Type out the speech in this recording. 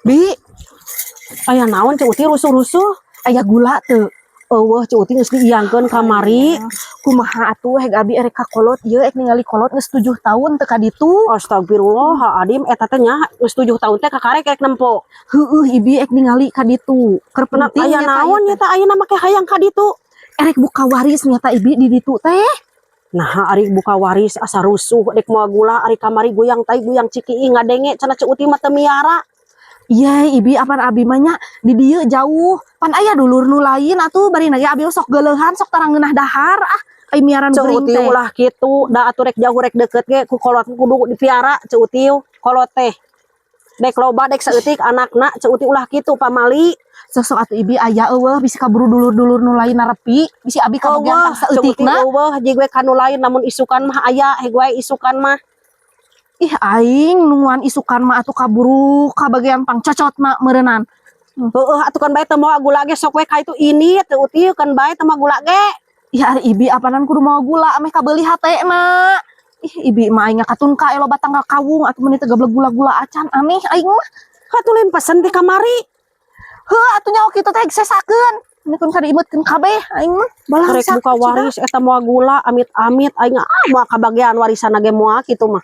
Bi, aya naon Cik Uti rusuh-rusuh? Aya gula teu. Eueuh Cik Uti geus diiyangkeun kamari. Kumaha atuh heg abi erek ka kolot ieu ek ningali kolot geus 7 tahun teu ka ditu. Astagfirullahaladzim, eta teh nya geus 7 tahun teh kakarek rek nempo. Heueuh ibi ek ningali ka ditu. Keur Nah, penting aya naon nya teh ayeuna make hayang ka ditu. erek buka waris nyata ibi di ditu teh. Nah, ari buka waris asa rusuh dek moal gula ari kamari goyang tai goyang ciki ngadenge cenah Cik Uti mah teu miara. Iya ibi apan abi mah nya di dieu jauh. Pan aya dulur nu lain atuh bari nage abi sok geuleuhan sok tarang ngeunah dahar ai miaran Cik geuring Uti teh. ulah kitu, da atuh rek jauh rek deket ge ku kolot kudu dipiara Cik Uti. Kolot teh dek loba dek saeutik anakna Cik Uti ulah kitu pamali. Sok atuh ibi aya eueuh bisi kaburu dulur-dulur nu lain narepi, bisi abi kabagian tang Cik Uti saeutikna. eueuh jeung we kanu lain namun isukan mah aya heg wae isukan mah. Ih aing nunguan isukan mah atuh kaburu kabagian pang cocotna meureunnan. Heeh atuh kan bae teu moal gula ge sok we ka itu ini Cik Uti kan bae teu moal gula ge. Ih ari ibi apanan kudu mau gula ameh kabeuli hatena. Ih ibi mah aing katun ka elo batang kawung atuh meuni teh gablek gula-gula acan aneh aing mah. Katulin pesen di kamari. Heuh atuh nya kitu teh sesakeun. Ini kun kadiimeukeun kabeh aing mah. Balang Rek buka waris eta moal gula amit-amit aing moal kabagian warisan ge moal kitu mah.